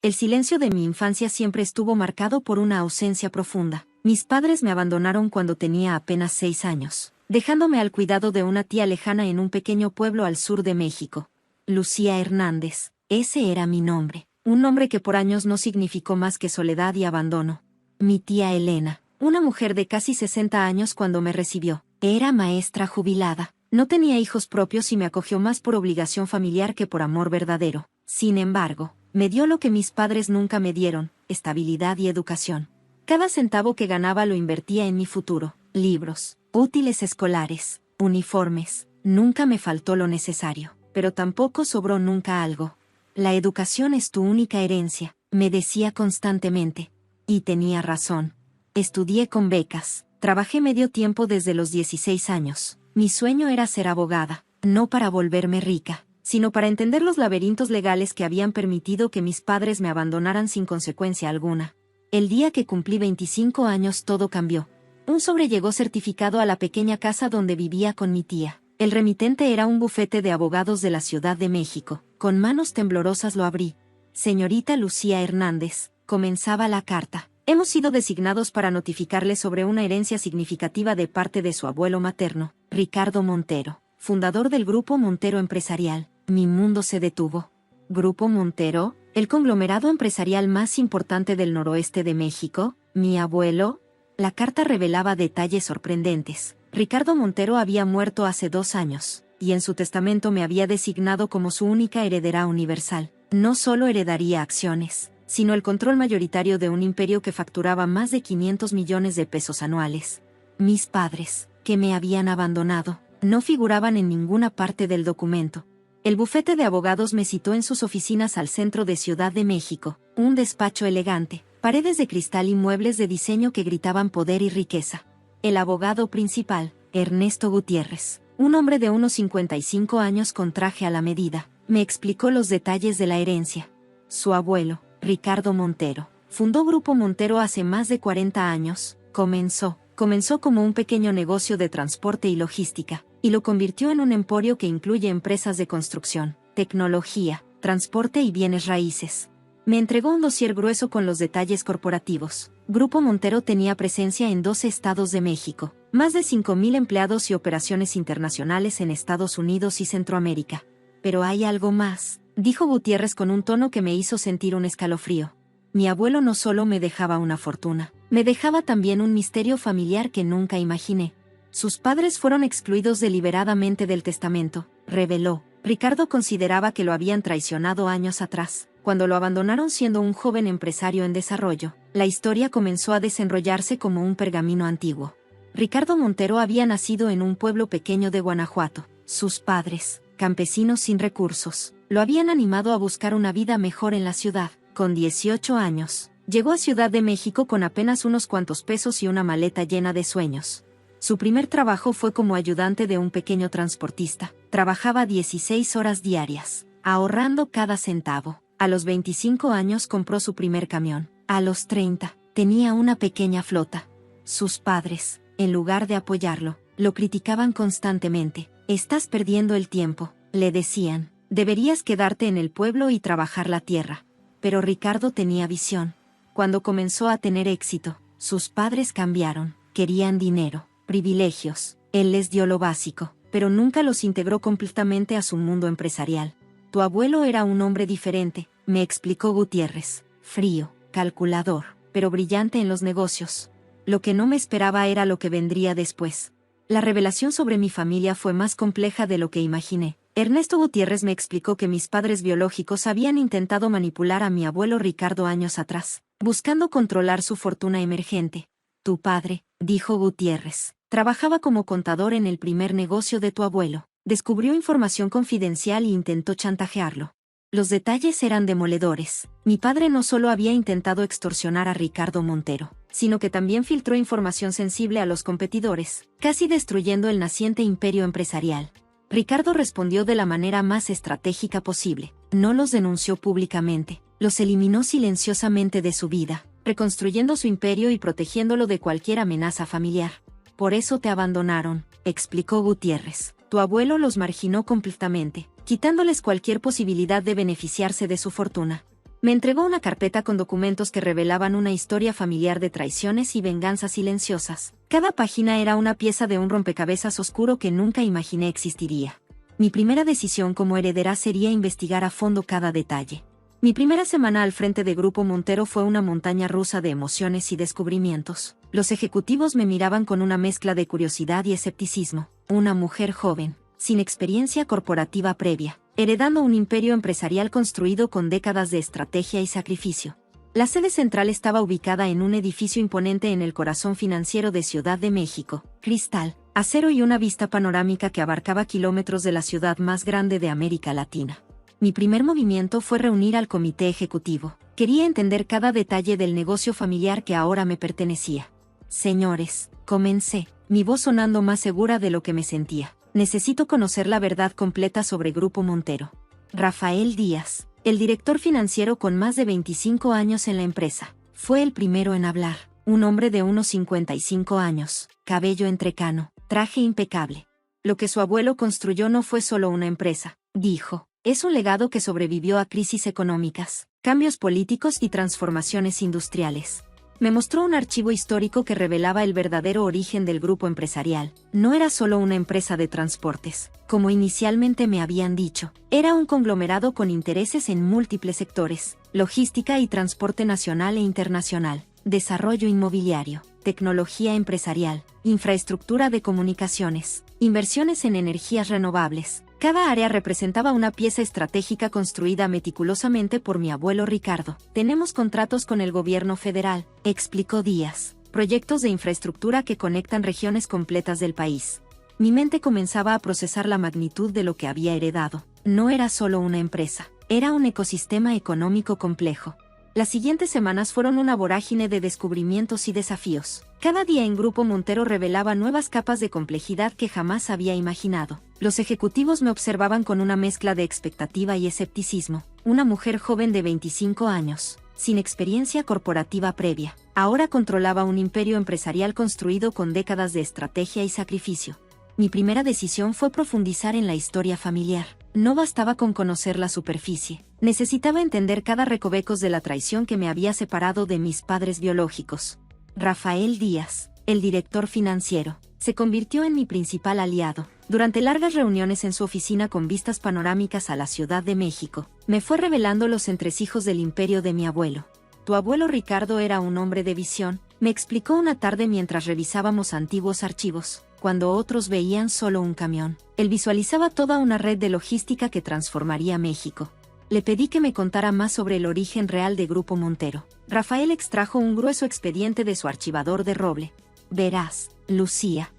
El silencio de mi infancia siempre estuvo marcado por una ausencia profunda. Mis padres me abandonaron cuando tenía apenas 6 años, dejándome al cuidado de una tía lejana en un pequeño pueblo al sur de México. Lucía Hernández, ese era mi nombre, un nombre que por años no significó más que soledad y abandono. Mi tía Elena, una mujer de casi 60 años cuando me recibió, era maestra jubilada. No tenía hijos propios y me acogió más por obligación familiar que por amor verdadero. Sin embargo, me dio lo que mis padres nunca me dieron: estabilidad y educación. Cada centavo que ganaba lo invertía en mi futuro: libros, útiles escolares, uniformes. Nunca me faltó lo necesario, pero tampoco sobró nunca algo. La educación es tu única herencia, me decía constantemente. Y tenía razón. Estudié con becas, trabajé medio tiempo desde los 16 años. Mi sueño era ser abogada, no para volverme rica, sino para entender los laberintos legales que habían permitido que mis padres me abandonaran sin consecuencia alguna. El día que cumplí 25 años todo cambió. Un sobre llegó certificado a la pequeña casa donde vivía con mi tía. El remitente era un bufete de abogados de la Ciudad de México. Con manos temblorosas lo abrí. Señorita Lucía Hernández, comenzaba la carta. Hemos sido designados para notificarle sobre una herencia significativa de parte de su abuelo materno, Ricardo Montero, fundador del Grupo Montero Empresarial. Mi mundo se detuvo. ¿Grupo Montero? ¿El conglomerado empresarial más importante del noroeste de México? ¿Mi abuelo? La carta revelaba detalles sorprendentes. Ricardo Montero había muerto hace 2 años, y en su testamento me había designado como su única heredera universal. No solo heredaría acciones, sino el control mayoritario de un imperio que facturaba más de 500 millones de pesos anuales. Mis padres, que me habían abandonado, no figuraban en ninguna parte del documento. El bufete de abogados me citó en sus oficinas al centro de Ciudad de México, un despacho elegante, paredes de cristal y muebles de diseño que gritaban poder y riqueza. El abogado principal, Ernesto Gutiérrez, un hombre de unos 55 años con traje a la medida, me explicó los detalles de la herencia. Su abuelo, Ricardo Montero, fundó Grupo Montero hace más de 40 años. Comenzó como un pequeño negocio de transporte y logística, y lo convirtió en un emporio que incluye empresas de construcción, tecnología, transporte y bienes raíces. Me entregó un dossier grueso con los detalles corporativos. Grupo Montero tenía presencia en 12 estados de México, más de 5,000 empleados y operaciones internacionales en Estados Unidos y Centroamérica. Pero hay algo más, dijo Gutiérrez con un tono que me hizo sentir un escalofrío. Mi abuelo no solo me dejaba una fortuna, me dejaba también un misterio familiar que nunca imaginé. Sus padres fueron excluidos deliberadamente del testamento, reveló. Ricardo consideraba que lo habían traicionado años atrás, cuando lo abandonaron siendo un joven empresario en desarrollo. La historia comenzó a desenrollarse como un pergamino antiguo. Ricardo Montero había nacido en un pueblo pequeño de Guanajuato. Sus padres, campesinos sin recursos, lo habían animado a buscar una vida mejor en la ciudad. Con 18 años, llegó a Ciudad de México con apenas unos cuantos pesos y una maleta llena de sueños. Su primer trabajo fue como ayudante de un pequeño transportista. Trabajaba 16 horas diarias, ahorrando cada centavo. A los 25 años compró su primer camión. A los 30, tenía una pequeña flota. Sus padres, en lugar de apoyarlo, lo criticaban constantemente. «Estás perdiendo el tiempo», le decían. «Deberías quedarte en el pueblo y trabajar la tierra». Pero Ricardo tenía visión. Cuando comenzó a tener éxito, sus padres cambiaron. Querían dinero, privilegios. Él les dio lo básico, pero nunca los integró completamente a su mundo empresarial. Tu abuelo era un hombre diferente, me explicó Gutiérrez. Frío, calculador, pero brillante en los negocios. Lo que no me esperaba era lo que vendría después. La revelación sobre mi familia fue más compleja de lo que imaginé. Ernesto Gutiérrez me explicó que mis padres biológicos habían intentado manipular a mi abuelo Ricardo años atrás, buscando controlar su fortuna emergente. Tu padre, dijo Gutiérrez, trabajaba como contador en el primer negocio de tu abuelo. Descubrió información confidencial e intentó chantajearlo. Los detalles eran demoledores. Mi padre no solo había intentado extorsionar a Ricardo Montero, sino que también filtró información sensible a los competidores, casi destruyendo el naciente imperio empresarial. Ricardo respondió de la manera más estratégica posible. No los denunció públicamente, los eliminó silenciosamente de su vida, reconstruyendo su imperio y protegiéndolo de cualquier amenaza familiar. Por eso te abandonaron, explicó Gutiérrez. Tu abuelo los marginó completamente, quitándoles cualquier posibilidad de beneficiarse de su fortuna. Me entregó una carpeta con documentos que revelaban una historia familiar de traiciones y venganzas silenciosas. Cada página era una pieza de un rompecabezas oscuro que nunca imaginé existiría. Mi primera decisión como heredera sería investigar a fondo cada detalle. Mi primera semana al frente de Grupo Montero fue una montaña rusa de emociones y descubrimientos. Los ejecutivos me miraban con una mezcla de curiosidad y escepticismo. Una mujer joven, sin experiencia corporativa previa, heredando un imperio empresarial construido con décadas de estrategia y sacrificio. La sede central estaba ubicada en un edificio imponente en el corazón financiero de Ciudad de México, cristal, acero y una vista panorámica que abarcaba kilómetros de la ciudad más grande de América Latina. Mi primer movimiento fue reunir al comité ejecutivo. Quería entender cada detalle del negocio familiar que ahora me pertenecía. Señores, comencé, mi voz sonando más segura de lo que me sentía. Necesito conocer la verdad completa sobre Grupo Montero. Rafael Díaz, el director financiero con más de 25 años en la empresa, fue el primero en hablar. Un hombre de unos 55 años, cabello entrecano, traje impecable. Lo que su abuelo construyó no fue solo una empresa, dijo. Es un legado que sobrevivió a crisis económicas, cambios políticos y transformaciones industriales. Me mostró un archivo histórico que revelaba el verdadero origen del grupo empresarial. No era solo una empresa de transportes, como inicialmente me habían dicho. Era un conglomerado con intereses en múltiples sectores: logística y transporte nacional e internacional, desarrollo inmobiliario, tecnología empresarial, infraestructura de comunicaciones, inversiones en energías renovables. Cada área representaba una pieza estratégica construida meticulosamente por mi abuelo Ricardo. Tenemos contratos con el gobierno federal, explicó Díaz, proyectos de infraestructura que conectan regiones completas del país. Mi mente comenzaba a procesar la magnitud de lo que había heredado. No era solo una empresa, era un ecosistema económico complejo. Las siguientes semanas fueron una vorágine de descubrimientos y desafíos. Cada día en Grupo Montero revelaba nuevas capas de complejidad que jamás había imaginado. Los ejecutivos me observaban con una mezcla de expectativa y escepticismo. Una mujer joven de 25 años, sin experiencia corporativa previa, ahora controlaba un imperio empresarial construido con décadas de estrategia y sacrificio. Mi primera decisión fue profundizar en la historia familiar. No bastaba con conocer la superficie. Necesitaba entender cada recovecos de la traición que me había separado de mis padres biológicos. Rafael Díaz, el director financiero, se convirtió en mi principal aliado. Durante largas reuniones en su oficina con vistas panorámicas a la Ciudad de México, me fue revelando los entresijos del imperio de mi abuelo. Tu abuelo Ricardo era un hombre de visión, me explicó una tarde mientras revisábamos antiguos archivos. Cuando otros veían solo un camión, él visualizaba toda una red de logística que transformaría México. Le pedí que me contara más sobre el origen real de Grupo Montero. Rafael extrajo un grueso expediente de su archivador de roble. Verás, Lucía,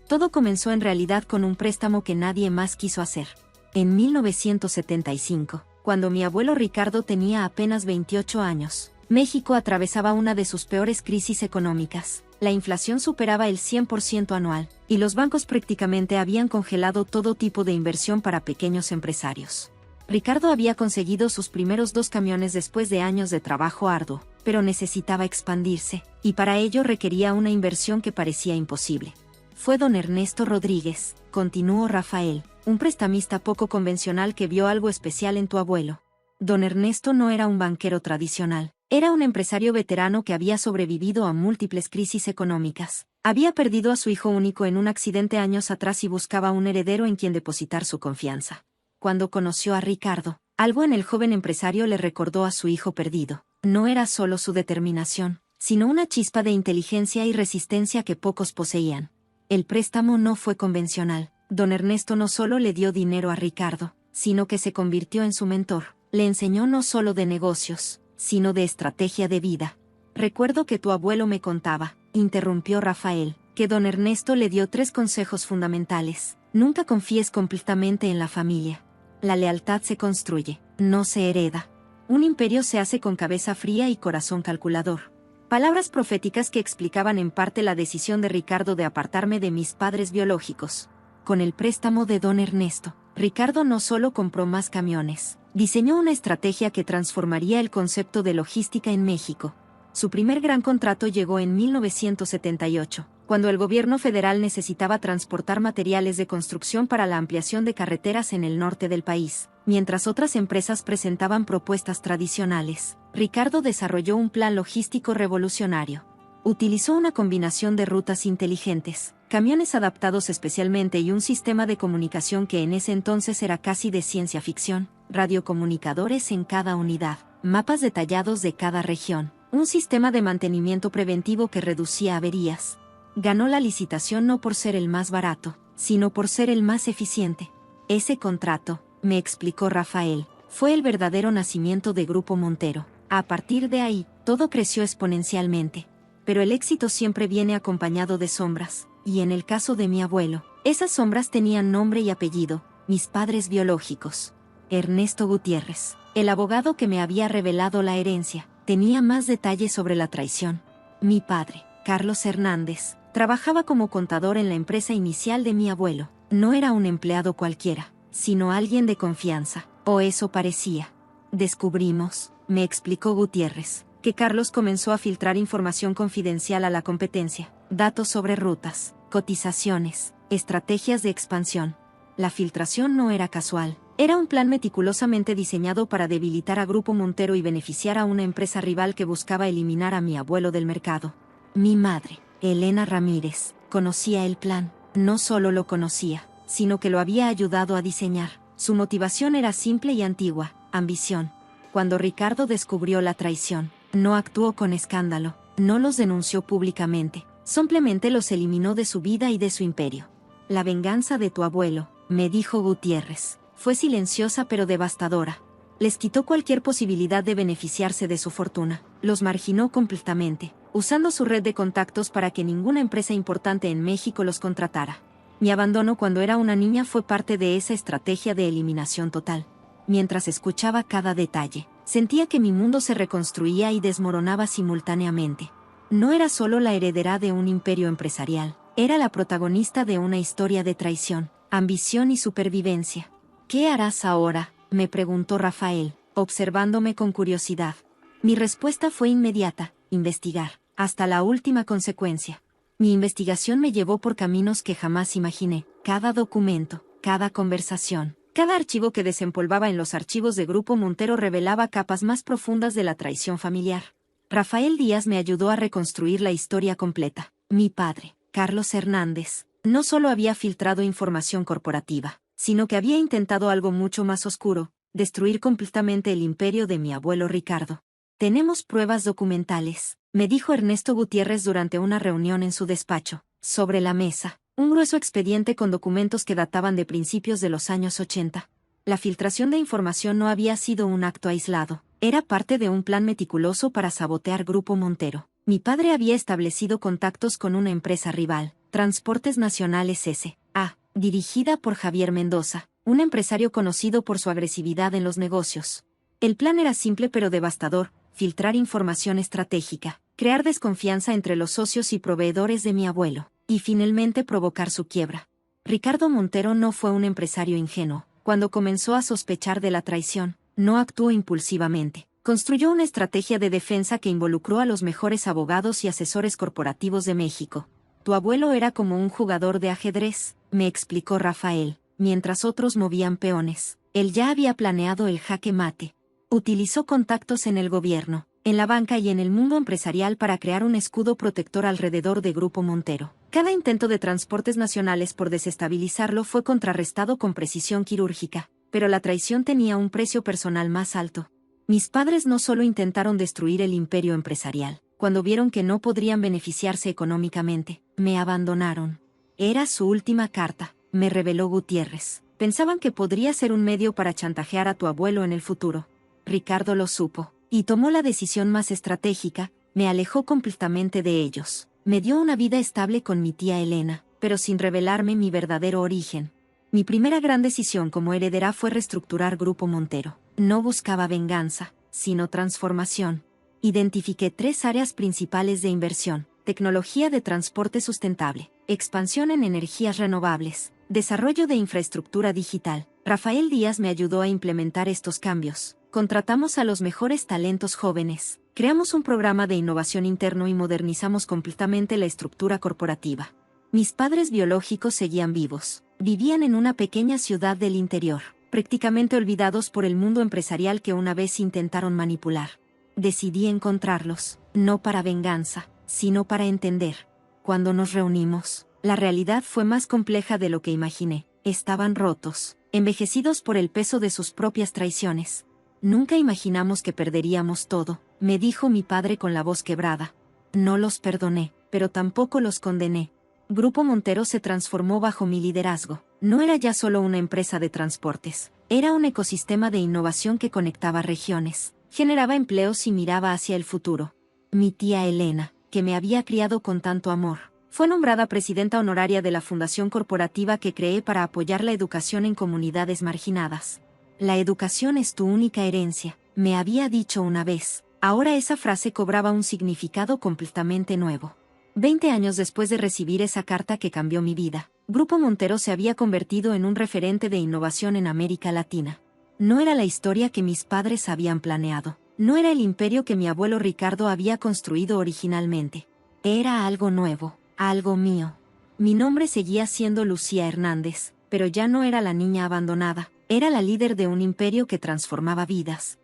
todo comenzó en realidad con un préstamo que nadie más quiso hacer. En 1975, cuando mi abuelo Ricardo tenía apenas 28 años, México atravesaba una de sus peores crisis económicas. La inflación superaba el 100% anual, y los bancos prácticamente habían congelado todo tipo de inversión para pequeños empresarios. Ricardo había conseguido sus primeros 2 camiones después de años de trabajo arduo, pero necesitaba expandirse, y para ello requería una inversión que parecía imposible. Fue don Ernesto Rodríguez, continuó Rafael, un prestamista poco convencional que vio algo especial en tu abuelo. Don Ernesto no era un banquero tradicional. Era un empresario veterano que había sobrevivido a múltiples crisis económicas. Había perdido a su hijo único en un accidente años atrás y buscaba un heredero en quien depositar su confianza. Cuando conoció a Ricardo, algo en el joven empresario le recordó a su hijo perdido. No era solo su determinación, sino una chispa de inteligencia y resistencia que pocos poseían. El préstamo no fue convencional. Don Ernesto no solo le dio dinero a Ricardo, sino que se convirtió en su mentor. Le enseñó no solo de negocios, sino de estrategia de vida. Recuerdo que tu abuelo me contaba, interrumpió Rafael, que don Ernesto le dio 3 consejos fundamentales. Nunca confíes completamente en la familia. La lealtad se construye, no se hereda. Un imperio se hace con cabeza fría y corazón calculador. Palabras proféticas que explicaban en parte la decisión de Ricardo de apartarme de mis padres biológicos. Con el préstamo de don Ernesto, Ricardo no solo compró más camiones, diseñó una estrategia que transformaría el concepto de logística en México. Su primer gran contrato llegó en 1978, cuando el gobierno federal necesitaba transportar materiales de construcción para la ampliación de carreteras en el norte del país. Mientras otras empresas presentaban propuestas tradicionales, Ricardo desarrolló un plan logístico revolucionario. Utilizó una combinación de rutas inteligentes, camiones adaptados especialmente y un sistema de comunicación que en ese entonces era casi de ciencia ficción, radiocomunicadores en cada unidad, mapas detallados de cada región, un sistema de mantenimiento preventivo que reducía averías. Ganó la licitación no por ser el más barato, sino por ser el más eficiente. Ese contrato, me explicó Rafael, fue el verdadero nacimiento de Grupo Montero. A partir de ahí, todo creció exponencialmente. Pero el éxito siempre viene acompañado de sombras, y en el caso de mi abuelo, esas sombras tenían nombre y apellido, mis padres biológicos. Ernesto Gutiérrez, el abogado que me había revelado la herencia, tenía más detalles sobre la traición. Mi padre, Carlos Hernández, trabajaba como contador en la empresa inicial de mi abuelo. No era un empleado cualquiera, sino alguien de confianza, o eso parecía. Descubrimos, me explicó Gutiérrez, que Carlos comenzó a filtrar información confidencial a la competencia, datos sobre rutas, cotizaciones, estrategias de expansión. La filtración no era casual, era un plan meticulosamente diseñado para debilitar a Grupo Montero y beneficiar a una empresa rival que buscaba eliminar a mi abuelo del mercado. Mi madre, Elena Ramírez, conocía el plan, no solo lo conocía, sino que lo había ayudado a diseñar. Su motivación era simple y antigua, ambición. Cuando Ricardo descubrió la traición, no actuó con escándalo, no los denunció públicamente, simplemente los eliminó de su vida y de su imperio. La venganza de tu abuelo, me dijo Gutiérrez, fue silenciosa pero devastadora. Les quitó cualquier posibilidad de beneficiarse de su fortuna, los marginó completamente, usando su red de contactos para que ninguna empresa importante en México los contratara. Mi abandono cuando era una niña fue parte de esa estrategia de eliminación total. Mientras escuchaba cada detalle, sentía que mi mundo se reconstruía y desmoronaba simultáneamente. No era solo la heredera de un imperio empresarial, era la protagonista de una historia de traición, ambición y supervivencia. ¿Qué harás ahora?, me preguntó Rafael, observándome con curiosidad. Mi respuesta fue inmediata: investigar, hasta la última consecuencia. Mi investigación me llevó por caminos que jamás imaginé. Cada documento, cada conversación, cada archivo que desempolvaba en los archivos de Grupo Montero revelaba capas más profundas de la traición familiar. Rafael Díaz me ayudó a reconstruir la historia completa. Mi padre, Carlos Hernández, no solo había filtrado información corporativa, sino que había intentado algo mucho más oscuro: destruir completamente el imperio de mi abuelo Ricardo. Tenemos pruebas documentales, me dijo Ernesto Gutiérrez durante una reunión en su despacho. Sobre la mesa, un grueso expediente con documentos que databan de principios de los años 80. La filtración de información no había sido un acto aislado, era parte de un plan meticuloso para sabotear Grupo Montero. Mi padre había establecido contactos con una empresa rival, Transportes Nacionales S.A., dirigida por Javier Mendoza, un empresario conocido por su agresividad en los negocios. El plan era simple pero devastador: filtrar información estratégica, crear desconfianza entre los socios y proveedores de mi abuelo, y finalmente provocar su quiebra. Ricardo Montero no fue un empresario ingenuo. Cuando comenzó a sospechar de la traición, no actuó impulsivamente. Construyó una estrategia de defensa que involucró a los mejores abogados y asesores corporativos de México. Tu abuelo era como un jugador de ajedrez, me explicó Rafael, mientras otros movían peones. Él ya había planeado el jaque mate. Utilizó contactos en el gobierno, en la banca y en el mundo empresarial para crear un escudo protector alrededor de Grupo Montero. Cada intento de Transportes Nacionales por desestabilizarlo fue contrarrestado con precisión quirúrgica, pero la traición tenía un precio personal más alto. Mis padres no solo intentaron destruir el imperio empresarial, cuando vieron que no podrían beneficiarse económicamente, me abandonaron. Era su última carta, me reveló Gutiérrez. Pensaban que podría ser un medio para chantajear a tu abuelo en el futuro. Ricardo lo supo, y tomó la decisión más estratégica: me alejó completamente de ellos. Me dio una vida estable con mi tía Elena, pero sin revelarme mi verdadero origen. Mi primera gran decisión como heredera fue reestructurar Grupo Montero. No buscaba venganza, sino transformación. Identifiqué 3 áreas principales de inversión: tecnología de transporte sustentable, expansión en energías renovables, desarrollo de infraestructura digital. Rafael Díaz me ayudó a implementar estos cambios. Contratamos a los mejores talentos jóvenes, creamos un programa de innovación interno y modernizamos completamente la estructura corporativa. Mis padres biológicos seguían vivos, vivían en una pequeña ciudad del interior. prácticamente olvidados por el mundo empresarial que una vez intentaron manipular. Decidí encontrarlos, no para venganza, sino para entender. Cuando nos reunimos, la realidad fue más compleja de lo que imaginé. Estaban rotos, envejecidos por el peso de sus propias traiciones. Nunca imaginamos que perderíamos todo, me dijo mi padre con la voz quebrada. No los perdoné, pero tampoco los condené. Grupo Montero se transformó bajo mi liderazgo. No era ya solo una empresa de transportes, era un ecosistema de innovación que conectaba regiones, generaba empleos y miraba hacia el futuro. Mi tía Elena, que me había criado con tanto amor, fue nombrada presidenta honoraria de la fundación corporativa que creé para apoyar la educación en comunidades marginadas. La educación es tu única herencia, me había dicho una vez. Ahora esa frase cobraba un significado completamente nuevo. 20 años después de recibir esa carta que cambió mi vida, Grupo Montero se había convertido en un referente de innovación en América Latina. No era la historia que mis padres habían planeado, no era el imperio que mi abuelo Ricardo había construido originalmente. Era algo nuevo, algo mío. Mi nombre seguía siendo Lucía Hernández, pero ya no era la niña abandonada, era la líder de un imperio que transformaba vidas,